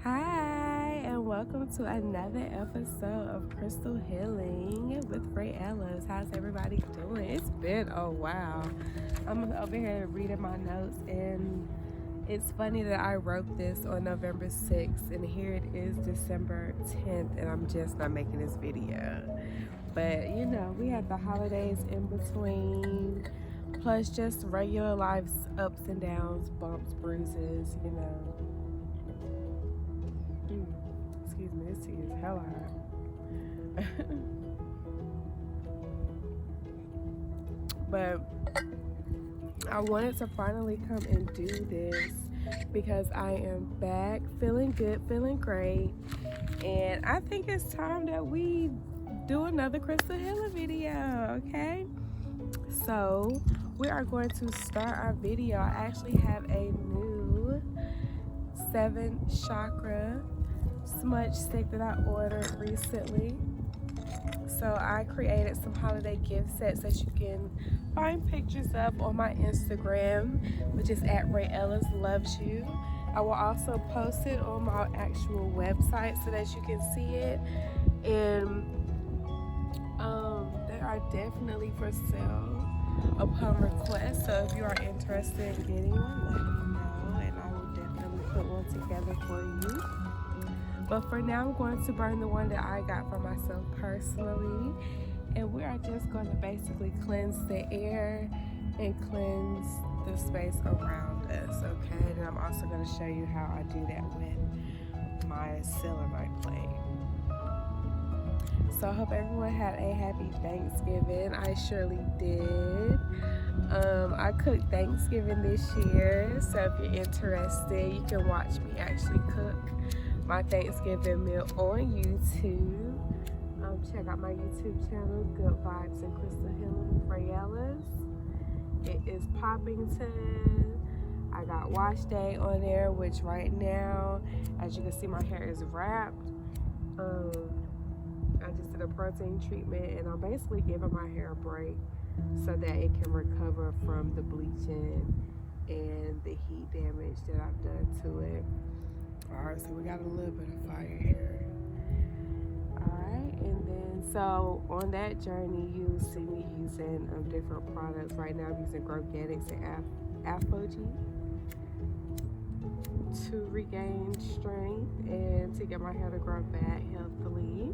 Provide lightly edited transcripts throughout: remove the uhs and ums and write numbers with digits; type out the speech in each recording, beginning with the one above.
Hi, and welcome to another episode of Crystal Healing with Rayella. How's everybody doing? It's been a while. I'm over here reading my notes, and it's funny that I wrote this on November 6th, and here it is December 10th, and I'm just not making this video. But, we have the holidays in between, plus just regular life's ups and downs, bumps, bruises, Excuse me, this tea is hella hot. But I wanted to finally come and do this because I am back, feeling good, feeling great. And I think it's time that we do another Crystal Healing video, okay? So we are going to start our video. I actually have a new 7 chakra smudge stick that I ordered recently. So I created some holiday gift sets that you can find pictures of on my Instagram, which is at Rayella's Loves You. I will also post it on my actual website so that you can see it. And they are definitely for sale upon request. So if you are interested in getting one, let me know, and I will definitely put one together for you. But for now, I'm going to burn the one that I got for myself personally. And we are just going to basically cleanse the air and cleanse the space around us, okay? And I'm also going to show you how I do that with my selenite flame. So I hope everyone had a happy Thanksgiving. I surely did. I cooked Thanksgiving this year. So if you're interested, you can watch me actually cook my Thanksgiving meal on YouTube. Check out my YouTube channel, Good Vibes and Crystal Healing with Rayella's. It is Poppington. I got wash day on there, which right now, as you can see, my hair is wrapped. I just did a protein treatment, and I'm basically giving my hair a break so that it can recover from the bleaching and the heat damage that I've done to it. Alright, so we got a little bit of fire here. Alright, and then so on that journey, you'll see me using different products. Right now, I'm using Growgenics and Apogee to regain strength and to get my hair to grow back healthily.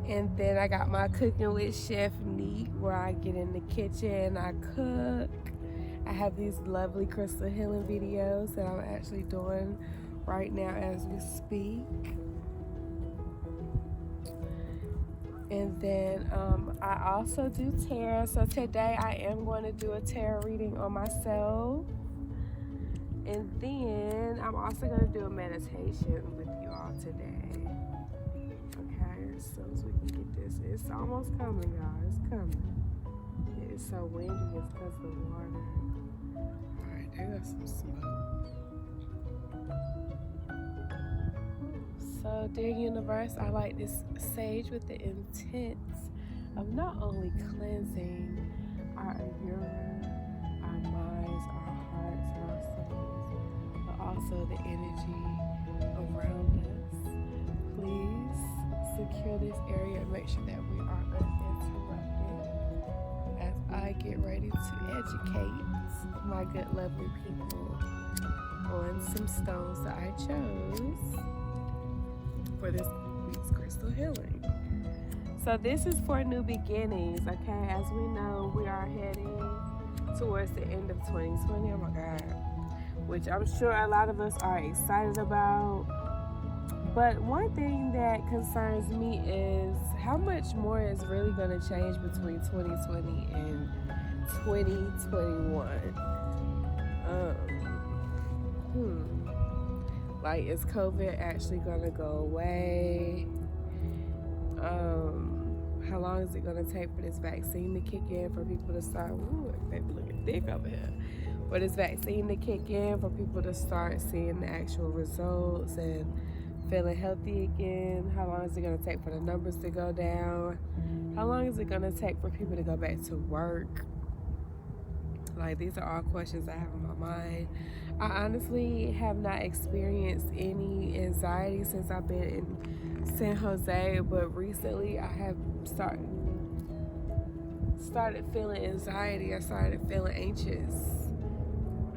And then I got my Cooking with Chef Neat, where I get in the kitchen, I cook. I have these lovely crystal healing videos that I'm actually doing right now as we speak. And then I also do tarot. So today I am going to do a tarot reading on myself. And then I'm also going to do a meditation with you all today. Okay, as soon as we can get this. It's almost coming, y'all. It's coming. It's so windy. It's because of the water. Alright, there goes some smoke. So, dear universe, I light this sage with the intent of not only cleansing our urine, our minds, our hearts, and our souls, but also the energy around us. Please secure this area and make sure that we are uninterrupted as I get ready to educate my good, lovely people on some stones that I chose for this week's crystal healing. So this is for new beginnings, okay? As we know, we are heading towards the end of 2020, oh my God, which I'm sure a lot of us are excited about. But one thing that concerns me is how much more is really going to change between 2020 and 2021. Like, is COVID actually going to go away? How long is it going to take for this vaccine to kick in, for people to start, baby looking thick over here, for this vaccine to kick in, for people to start seeing the actual results and feeling healthy again? How long is it going to take for the numbers to go down? How long is it going to take for people to go back to work? Like, these are all questions I have in my mind. I honestly have not experienced any anxiety since I've been in San Jose, but recently I have started feeling anxiety. I started feeling anxious.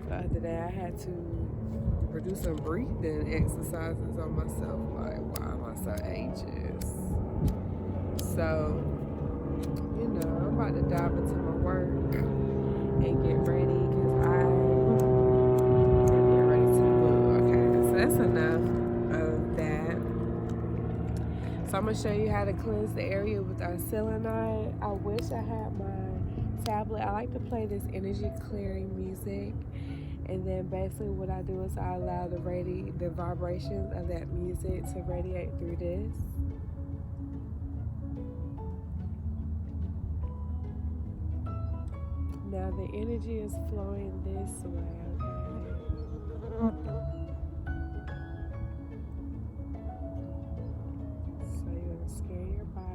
The other day I had to do some breathing exercises on myself. Like, why am I so anxious? So, I'm about to dive into my work and get ready because I am getting ready to move. Okay, so that's enough of that. So I'm going to show you how to cleanse the area with our selenite. I wish I had my tablet. I like to play this energy clearing music. And then basically what I do is I allow the vibrations of that music to radiate through this. Now the energy is flowing this way, okay? So you're going to scan your body.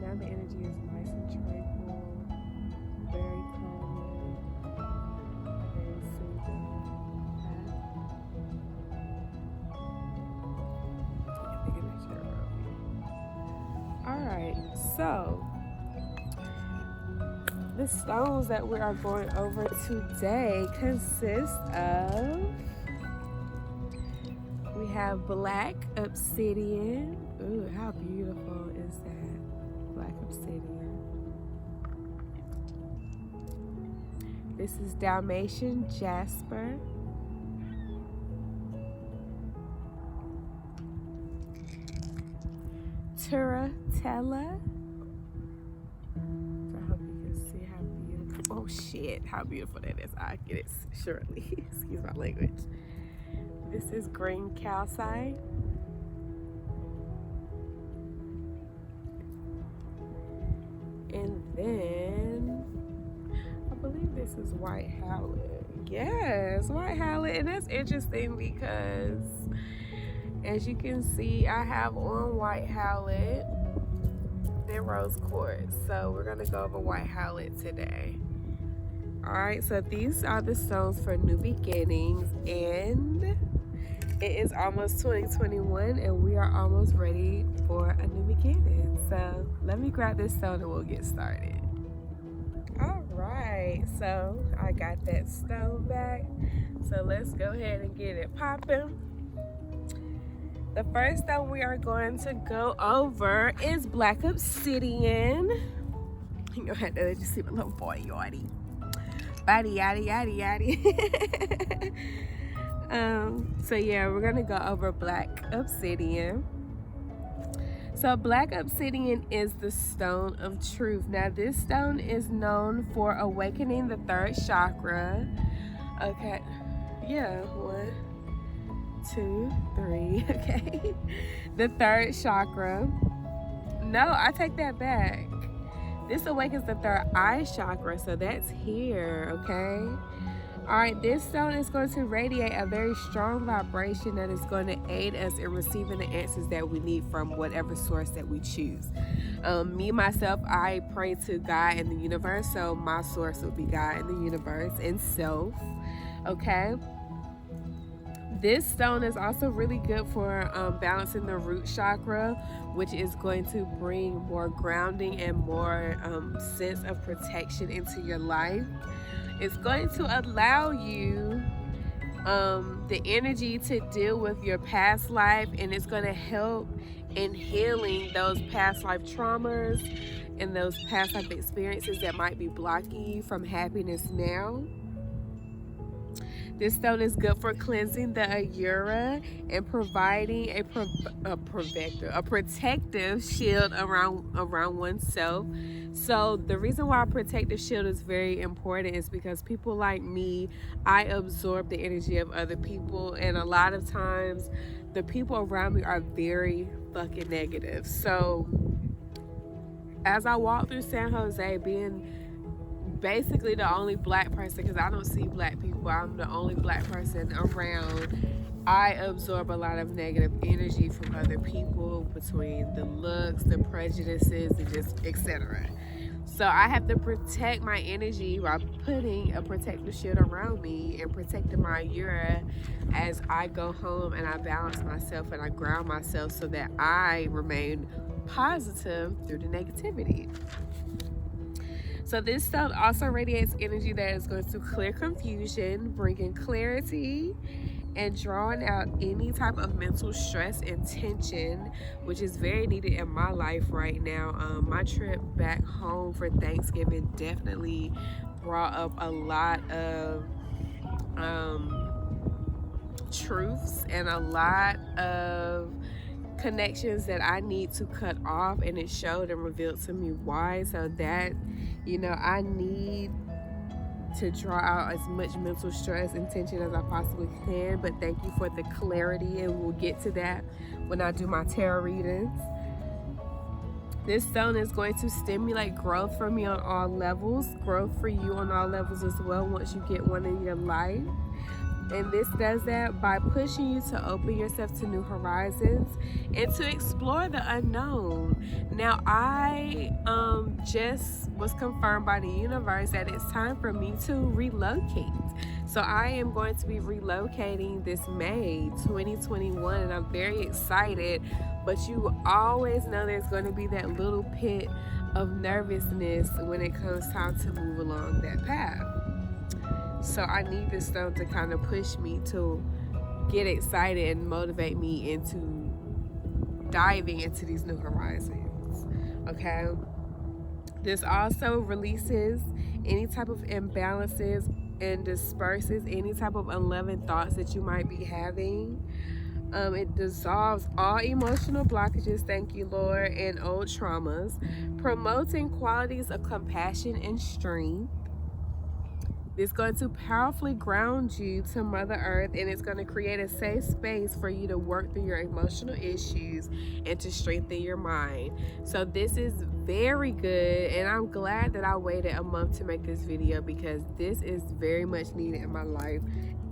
Now the energy is nice and tranquil, very calming, very soothing. Alright, so the stones that we are going over today consist of, we have black obsidian. Ooh, how beautiful is that? Black obsidian. This is Dalmatian Jasper. Terratella. I hope you can see how beautiful. Oh shit, how beautiful that is. I get it shortly. Excuse my language. This is green calcite. And then I believe this is white Hallett. Yes, white Hallett. And that's interesting because as you can see, I have on white Hallett and rose quartz. So we're gonna go over white Hallett today. Alright, so these are the stones for new beginnings, and it is almost 2021 and we are almost ready for a new beginning. So let me grab this stone and we'll get started. Alright, so I got that stone back. So let's go ahead and get it popping. The first stone we are going to go over is black obsidian. You know, I had to let you see my little boy yardie. Body yaddy yaddy yaddy. So yeah, we're gonna go over black obsidian. So black obsidian is the stone of truth. Now this stone is known for awakening the third chakra. Okay, yeah, 1, 2, 3. Okay, the third chakra. No, I take that back. This awakens the third eye chakra, so that's here, okay? All right, this stone is going to radiate a very strong vibration that is going to aid us in receiving the answers that we need from whatever source that we choose. Me, myself, I pray to God and the universe, so my source will be God and the universe and self, okay? This stone is also really good for balancing the root chakra, which is going to bring more grounding and more sense of protection into your life. It's going to allow you the energy to deal with your past life, and it's going to help in healing those past life traumas and those past life experiences that might be blocking you from happiness now. This stone is good for cleansing the Ayura and providing a protective shield around oneself. So the reason why a protective shield is very important is because people like me, I absorb the energy of other people, and a lot of times the people around me are very fucking negative. So as I walk through San Jose, being basically the only black person, because I don't see black people, I'm the only black person around, I absorb a lot of negative energy from other people between the looks, the prejudices, and just etc. So I have to protect my energy by putting a protective shield around me and protecting my Ayura as I go home and I balance myself and I ground myself so that I remain positive through the negativity. So this stone also radiates energy that is going to clear confusion, bringing clarity, and drawing out any type of mental stress and tension, which is very needed in my life right now. My trip back home for Thanksgiving definitely brought up a lot of truths and a lot of connections that I need to cut off, and it showed and revealed to me why. So that, I need to draw out as much mental stress and tension as I possibly can. But thank you for the clarity, and we'll get to that when I do my tarot readings. This stone is going to stimulate growth for me on all levels, growth for you on all levels as well once you get one in your life. And this does that by pushing you to open yourself to new horizons and to explore the unknown. Now, I just was confirmed by the universe that it's time for me to relocate. So I am going to be relocating this May 2021, and I'm very excited. But you always know there's going to be that little pit of nervousness when it comes time to move along that path. So I need this stone to kind of push me to get excited and motivate me into diving into these new horizons, okay? This also releases any type of imbalances and disperses any type of unloving thoughts that you might be having. It dissolves all emotional blockages, thank you, Lord, and old traumas, promoting qualities of compassion and strength. It's going to powerfully ground you to Mother Earth, and it's going to create a safe space for you to work through your emotional issues and to strengthen your mind. So this is very good, and I'm glad that I waited a month to make this video because this is very much needed in my life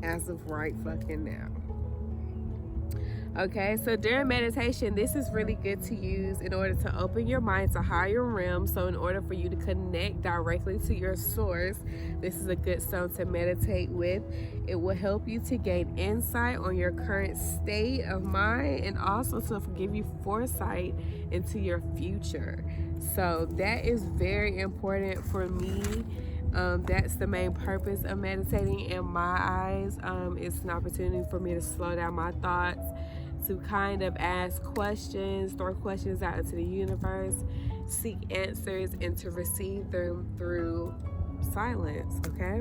as of right fucking now. Okay, so during meditation, this is really good to use in order to open your mind to higher realms. So in order for you to connect directly to your source, this is a good stone to meditate with. It will help you to gain insight on your current state of mind and also to give you foresight into your future. So that is very important for me. That's the main purpose of meditating in my eyes. It's an opportunity for me to slow down my thoughts, to kind of ask questions, throw questions out into the universe, seek answers, and to receive them through silence, okay?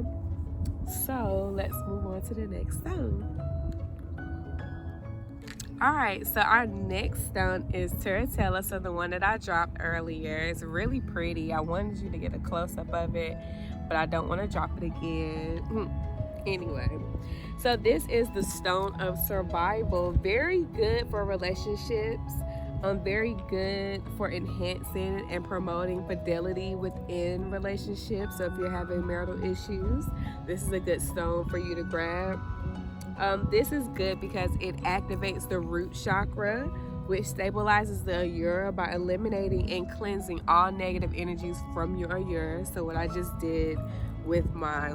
So let's move on to the next stone. All right, so our next stone is Terratella. So the one that I dropped earlier is really pretty. I wanted you to get a close-up of it, but I don't want to drop it again. Anyway, so this is the stone of survival. Very good for relationships. Very good for enhancing and promoting fidelity within relationships. So if you're having marital issues, this is a good stone for you to grab. This is good because it activates the root chakra, which stabilizes the Ayura by eliminating and cleansing all negative energies from your Ayura. So what I just did with my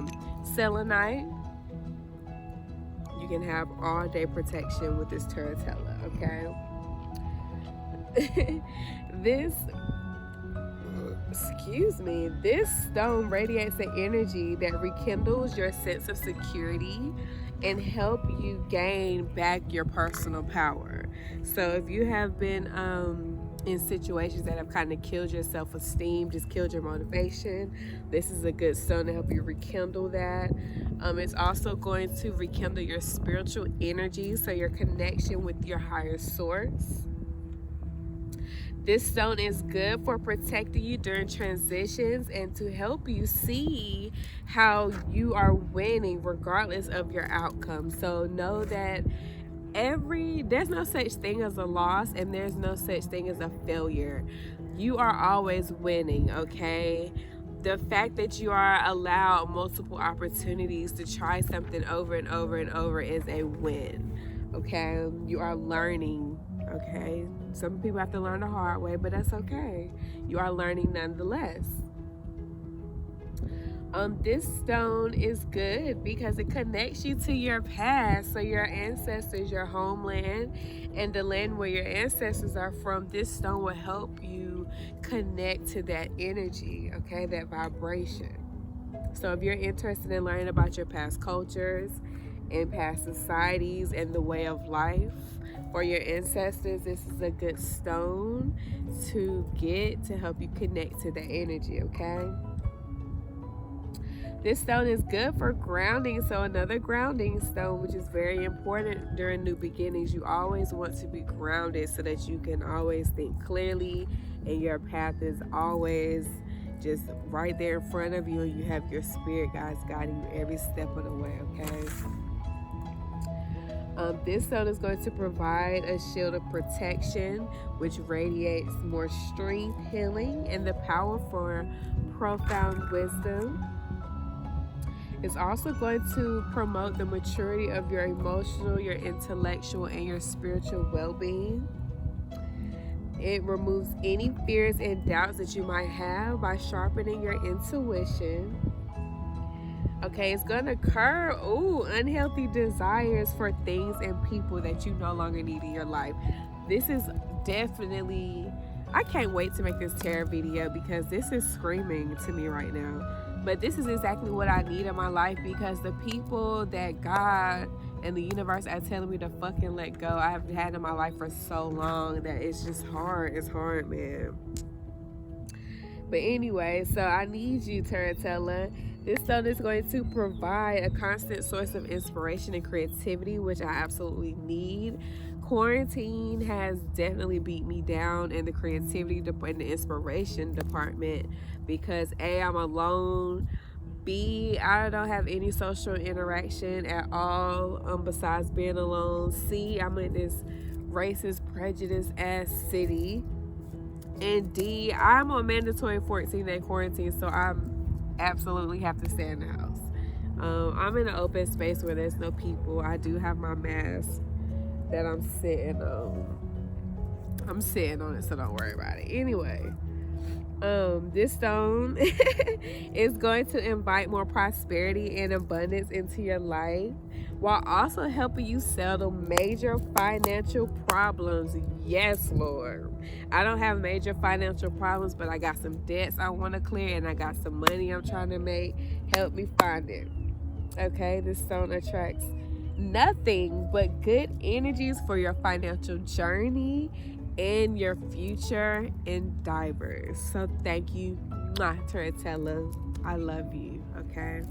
selenite, you can have all day protection with this Terratella, okay? This stone radiates an energy that rekindles your sense of security and help you gain back your personal power. So if you have been in situations that have kind of killed your self-esteem, just killed your motivation. This is a good stone to help you rekindle that. It's also going to rekindle your spiritual energy, so your connection with your higher source. This stone is good for protecting you during transitions and to help you see how you are winning regardless of your outcome. So know that there's no such thing as a loss, and there's no such thing as a failure. You are always winning, okay? The fact that you are allowed multiple opportunities to try something over and over and over is a win, okay? You are learning, okay? Some people have to learn the hard way, but that's okay. You are learning nonetheless. This stone is good because it connects you to your past, so your ancestors, your homeland, and the land where your ancestors are from. This stone will help you connect to that energy, okay, that vibration. So if you're interested in learning about your past cultures and past societies and the way of life for your ancestors, this is a good stone to get to help you connect to that energy, okay? This stone is good for grounding, so another grounding stone, which is very important during new beginnings. You always want to be grounded so that you can always think clearly, and your path is always just right there in front of you, and you have your spirit guides guiding you every step of the way, okay? This stone is going to provide a shield of protection, which radiates more strength, healing, and the power for profound wisdom. It's also going to promote the maturity of your emotional, your intellectual, and your spiritual well-being. It removes any fears and doubts that you might have by sharpening your intuition. Okay, it's going to curb unhealthy desires for things and people that you no longer need in your life. This is definitely, I can't wait to make this tarot video because this is screaming to me right now. But this is exactly what I need in my life, because the people that God and the universe are telling me to fucking let go, I have had in my life for so long that it's just hard. It's hard, man. But anyway, so I need you, Terratella. This stone is going to provide a constant source of inspiration and creativity, which I absolutely need. Quarantine has definitely beat me down in the creativity and the inspiration department because A, I'm alone. B, I don't have any social interaction at all besides being alone. C, I'm in this racist, prejudiced ass city. And D, I'm on mandatory 14-day quarantine, so I absolutely have to stay in the house. I'm in an open space where there's no people. I do have my mask that I'm sitting on. I'm sitting on it, so don't worry about it. Anyway, this stone is going to invite more prosperity and abundance into your life while also helping you settle major financial problems. Yes, Lord. I don't have major financial problems, but I got some debts I want to clear, and I got some money I'm trying to make. Help me find it. Okay, this stone attracts nothing but good energies for your financial journey and your future endeavors. So thank you, Terratella. I love you, okay?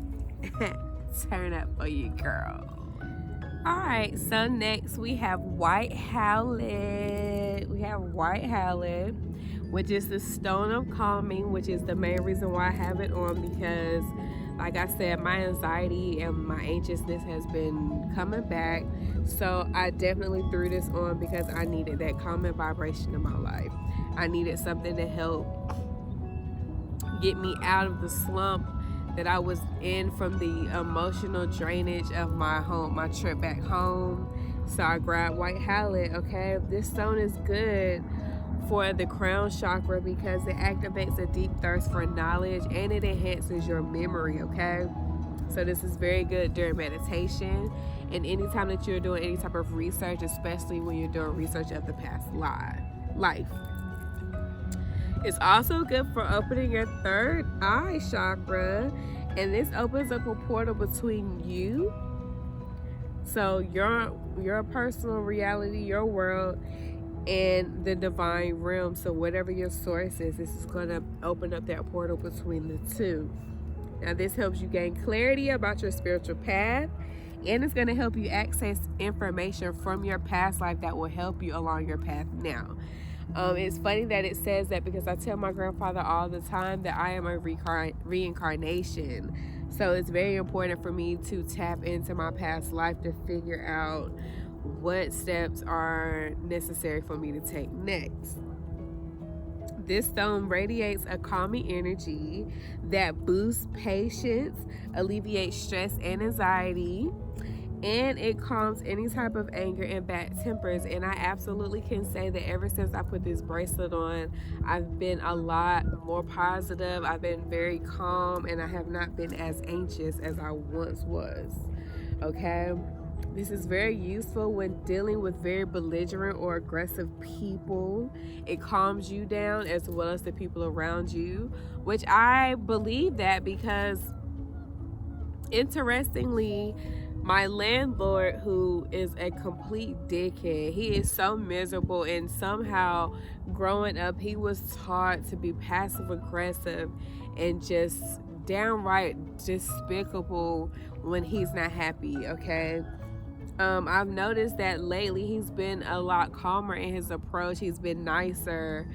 Turn up for you, girl. All right, so next we have White Hallett. We have White Hallett, which is the stone of calming, which is the main reason why I have it on, because like I said, my anxiety and my anxiousness has been coming back. So I definitely threw this on because I needed that calming vibration in my life. I needed something to help get me out of the slump that I was in from the emotional drainage of my trip back home. So I grabbed White Hallett, okay? This stone is good for the crown chakra because it activates a deep thirst for knowledge and it enhances your memory, okay? So this is very good during meditation and anytime that you're doing any type of research, especially when you're doing research of the past life. It's also good for opening your third eye chakra, and this opens up a portal between you, so your personal reality, your world, and the divine realm. So whatever your source is, this is going to open up that portal between the two. Now this helps you gain clarity about your spiritual path, and it's going to help you access information from your past life that will help you along your path now. It's funny that it says that because I tell my grandfather all the time that I am a reincarnation. So it's very important for me to tap into my past life to figure out what steps are necessary for me to take next. This stone radiates a calming energy that boosts patience, alleviates stress and anxiety, and it calms any type of anger and bad tempers. And I absolutely can say that ever since I put this bracelet on, I've been a lot more positive. I've been very calm, and I have not been as anxious as I once was. Okay? This is very useful when dealing with very belligerent or aggressive people. It calms you down as well as the people around you, which I believe that because, interestingly, my landlord, who is a complete dickhead, he is so miserable, and somehow growing up he was taught to be passive aggressive and just downright despicable when he's not happy. Okay, I've noticed that lately he's been a lot calmer in his approach. He's been nicer.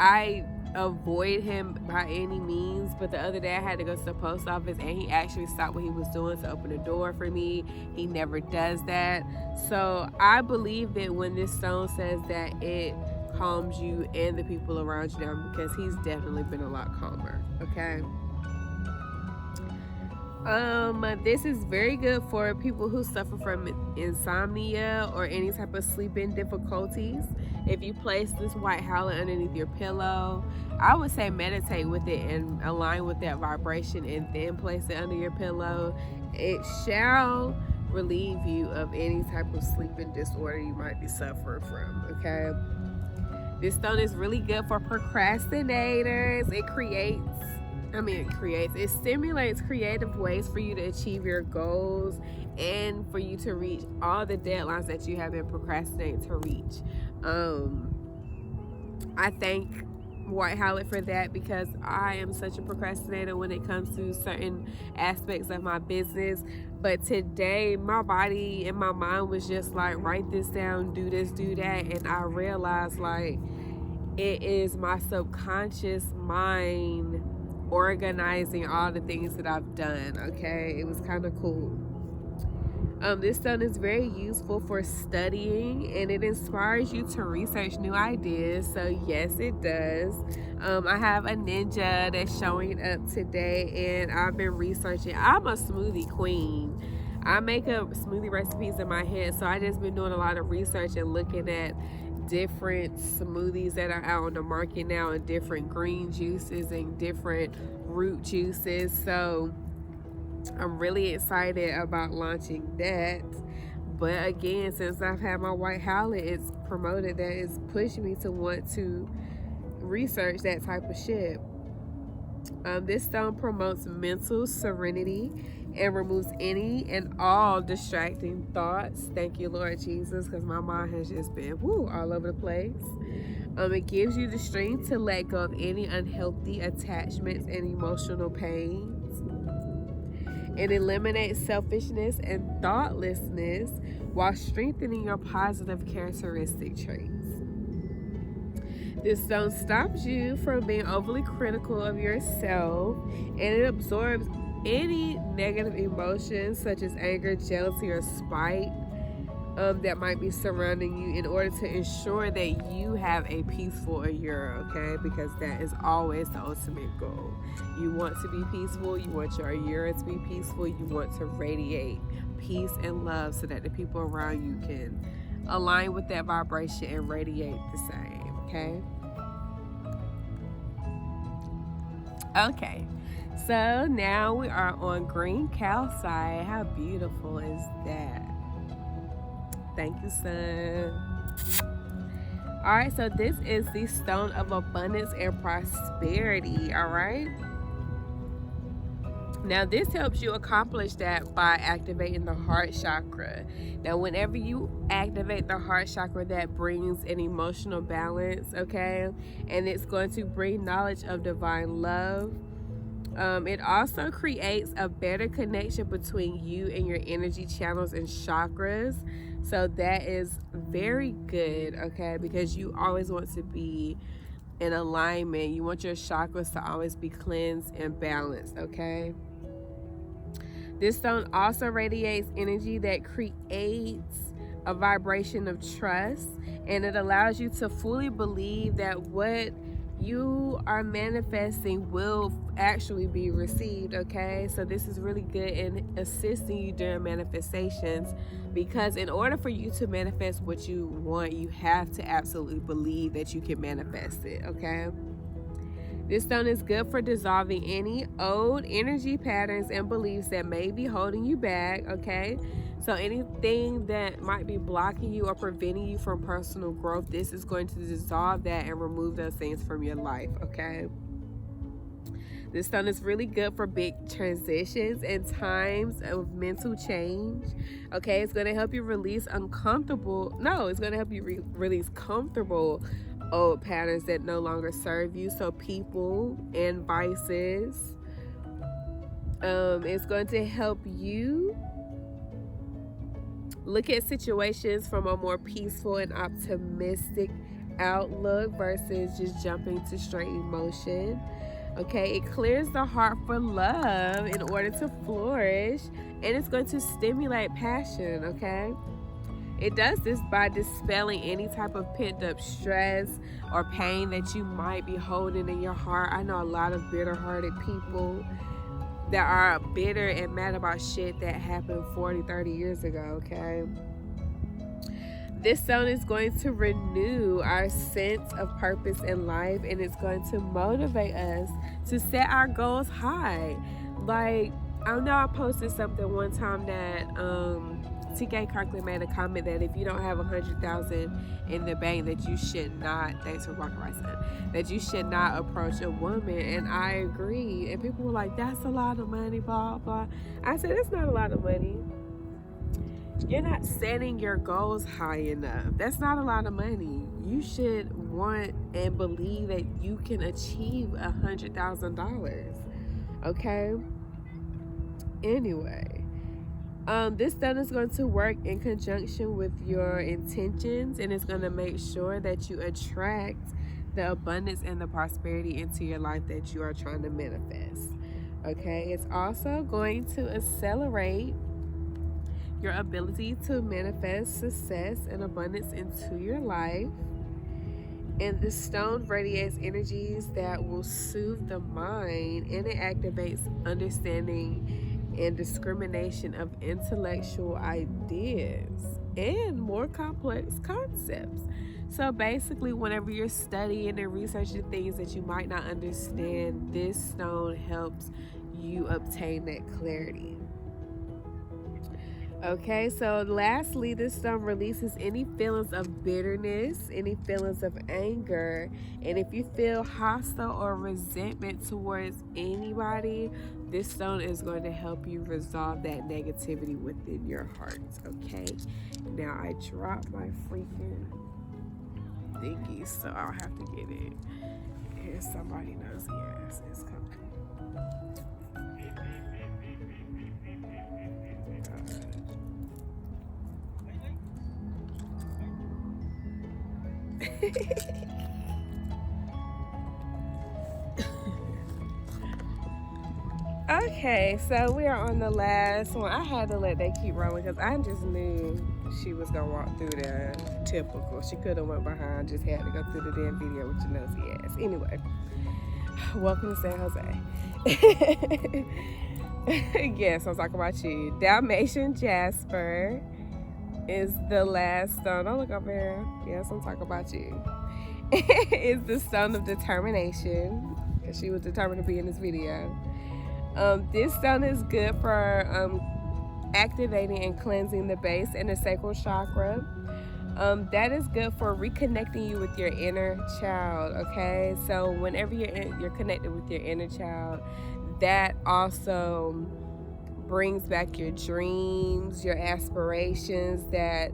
I avoid him by any means, but the other day I had to go to the post office and he actually stopped what he was doing to open the door for me. He never does that. So I believe that when this stone says that, it calms you and the people around you down, because he's definitely been a lot calmer. Okay. This is very good for people who suffer from insomnia or any type of sleeping difficulties. If you place this white Hallett underneath your pillow, I would say meditate with it and align with that vibration, and then place it under your pillow. It shall relieve you of any type of sleeping disorder you might be suffering from. Okay. This stone is really good for procrastinators. It stimulates creative ways for you to achieve your goals and for you to reach all the deadlines that you have been procrastinating to reach. I thank White Hallett for that, because I am such a procrastinator when it comes to certain aspects of my business. But today my body and my mind was just like, write this down, do this, do that. And I realized, like, it is my subconscious mind organizing all the things that I've done. Okay, it was kind of cool. This stone is very useful for studying, and it inspires you to research new ideas. So yes, it does. I have a ninja that's showing up today, and I've been researching. I'm a smoothie queen. I make up smoothie recipes in my head, so I just been doing a lot of research and looking at different smoothies that are out on the market now, and different green juices and different root juices. So I'm really excited about launching that. But again, since I've had my white Hallett, it's promoted that, it's pushing me to want to research that type of shit. This stone promotes mental serenity and removes any and all distracting thoughts. Thank you, Lord Jesus, because my mind has just been all over the place. It gives you the strength to let go of any unhealthy attachments and emotional pains. It eliminates selfishness and thoughtlessness while strengthening your positive characteristic traits. This stone stops you from being overly critical of yourself, and it absorbs any negative emotions such as anger, jealousy, or spite that might be surrounding you, in order to ensure that you have a peaceful Aura, okay? Because that is always the ultimate goal. You want to be peaceful, you want your Aura to be peaceful, you want to radiate peace and love so that the people around you can align with that vibration and radiate the same, okay? Okay, so now we are on green calcite. How beautiful is that? Thank you, son. All right, so this is the stone of abundance and prosperity. All right, Now, this helps you accomplish that by activating the heart chakra. Now, whenever you activate the heart chakra, that brings an emotional balance, okay? And it's going to bring knowledge of divine love. It also creates a better connection between you and your energy channels and chakras. So that is very good, okay? Because you always want to be in alignment. You want your chakras to always be cleansed and balanced, okay? This stone also radiates energy that creates a vibration of trust, and it allows you to fully believe that what you are manifesting will actually be received, okay? So this is really good in assisting you during manifestations, because in order for you to manifest what you want, you have to absolutely believe that you can manifest it, okay? This stone is good for dissolving any old energy patterns and beliefs that may be holding you back, okay? So anything that might be blocking you or preventing you from personal growth, this is going to dissolve that and remove those things from your life, okay? This stone is really good for big transitions and times of mental change, okay? It's going to help you release it's going to help you release comfortable old patterns that no longer serve you, so people and vices. It's going to help you look at situations from a more peaceful and optimistic outlook versus just jumping to straight emotion. Okay, it clears the heart for love in order to flourish, and it's going to stimulate passion, okay? It does this by dispelling any type of pent-up stress or pain that you might be holding in your heart. I know a lot of bitter-hearted people that are bitter and mad about shit that happened 40, 30 years ago, okay? This stone is going to renew our sense of purpose in life, and it's going to motivate us to set our goals high. Like, I know I posted something one time that TK Kirkland made a comment that if you don't have 100,000 in the bank, that you should not, thanks for walking right, son, that you should not approach a woman. And I agree. And people were like, that's a lot of money, blah, blah. I said, it's not a lot of money. You're not setting your goals high enough. That's not a lot of money. You should want and believe that you can achieve $100,000. Okay? Anyway. This stone is going to work in conjunction with your intentions, and it's going to make sure that you attract the abundance and the prosperity into your life that you are trying to manifest. Okay, it's also going to accelerate your ability to manifest success and abundance into your life. And the stone radiates energies that will soothe the mind, and it activates understanding and discrimination of intellectual ideas and more complex concepts. So basically, whenever you're studying and researching things that you might not understand, this stone helps you obtain that clarity. Okay, so lastly, this stone releases any feelings of bitterness, any feelings of anger, and if you feel hostile or resentment towards anybody, this stone is going to help you resolve that negativity within your heart. Okay, now I dropped my freaking thingy, so I'll have to get it. Here's somebody knows, yes, it's coming. Okay, so we are on the last one. I had to let that keep rolling because I just knew she was gonna walk through there. Typical. She could have went behind, just had to go through the damn video with your nosy ass. Anyway, welcome to San Jose. Yes, I'm talking about you. Dalmatian Jasper is the last stone. Don't look over here. Yes, I'm talking about you. Is the stone of determination, because she was determined to be in this video. This stone is good for activating and cleansing the base and the sacral chakra. That is good for reconnecting you with your inner child, okay? So whenever you're connected with your inner child, that also brings back your dreams, your aspirations, that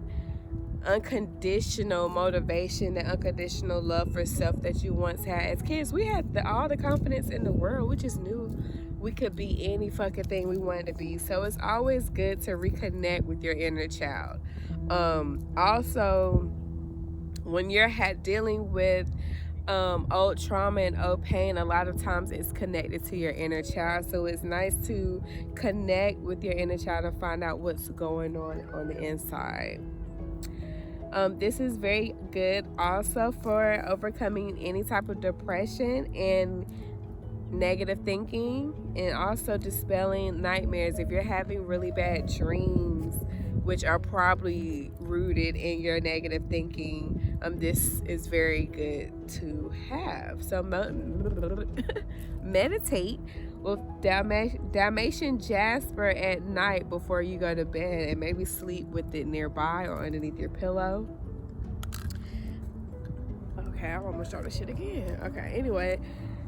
unconditional motivation, that unconditional love for self that you once had. As kids, we had all the confidence in the world. We just knew we could be any fucking thing we wanted to be. So it's always good to reconnect with your inner child. Also, when you're dealing with old trauma and old pain, a lot of times it's connected to your inner child. So it's nice to connect with your inner child and find out what's going on the inside. This is very good also for overcoming any type of depression and negative thinking, and also dispelling nightmares. If you're having really bad dreams, which are probably rooted in your negative thinking, this is very good to have. So meditate with Dalmatian Jasper at night before you go to bed, and maybe sleep with it nearby or underneath your pillow. Okay, I almost dropped the shit again. Okay, anyway,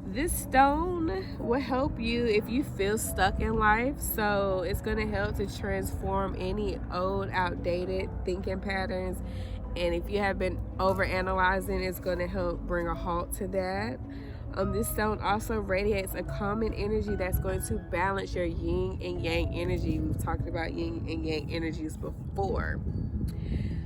this stone will help you if you feel stuck in life. So it's going to help to transform any old, outdated thinking patterns. And if you have been overanalyzing, it's going to help bring a halt to that. This stone also radiates a calming energy that's going to balance your yin and yang energy. We've talked about yin and yang energies before.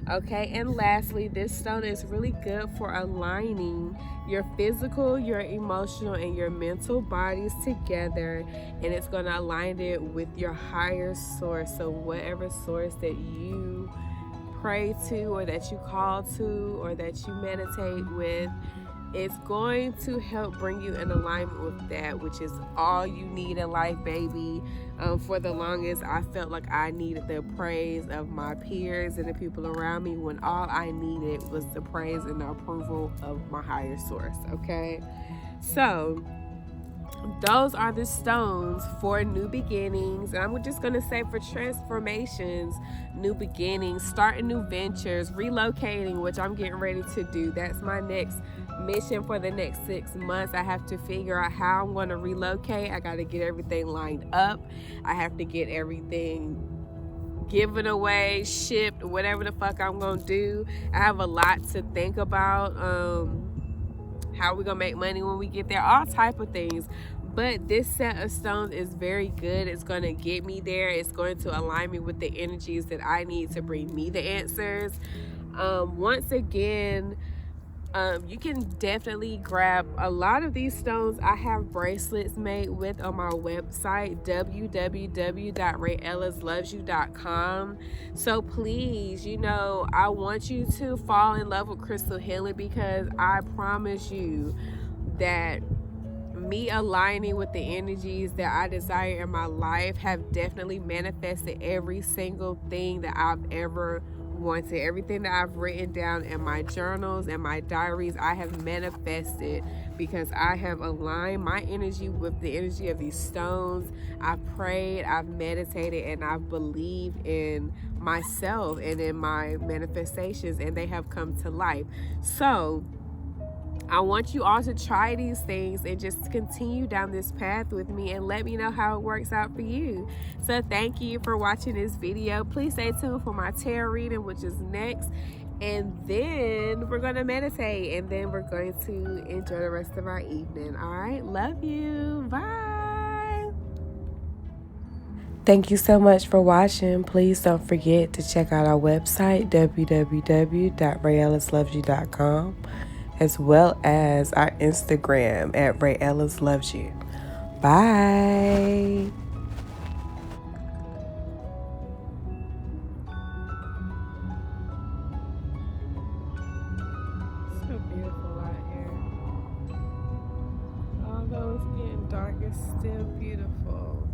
Okay, and lastly, this stone is really good for aligning your physical, your emotional, and your mental bodies together, and it's going to align it with your higher source. So whatever source that you pray to, or that you call to, or that you meditate with, it's going to help bring you in alignment with that, which is all you need in life, baby. For the longest, I felt like I needed the praise of my peers and the people around me, when all I needed was the praise and the approval of my higher source, okay? So those are the stones for new beginnings. And I'm just going to say for transformations, new beginnings, starting new ventures, relocating, which I'm getting ready to do. That's my next mission for the next 6 months. I have to figure out how I'm going to relocate. I got to get everything lined up. I have to get everything given away, shipped, whatever the fuck I'm going to do. I have a lot to think about. How we gonna make money when we get there, all type of things. But this set of stones is very good. It's gonna get me there. It's going to align me with the energies that I need to bring me the answers. Once again, you can definitely grab a lot of these stones. I have bracelets made with on my website, www.rayellaslovesyou.com. So please, I want you to fall in love with crystal healing, because I promise you that me aligning with the energies that I desire in my life have definitely manifested every single thing that I've ever wanted. Everything that I've written down in my journals and my diaries, I have manifested because I have aligned my energy with the energy of these stones. I've prayed, I've meditated, and I've believed in myself and in my manifestations, and they have come to life. So I want you all to try these things and just continue down this path with me, and let me know how it works out for you. So thank you for watching this video. Please stay tuned for my tarot reading, which is next. And then we're going to meditate, and then we're going to enjoy the rest of our evening. All right. Love you. Bye. Thank you so much for watching. Please don't forget to check out our website, www.rayellaslovesyou.com. as well as our Instagram at RayellasLovesYou. Bye. So beautiful out here. Although it's getting dark, it's still beautiful.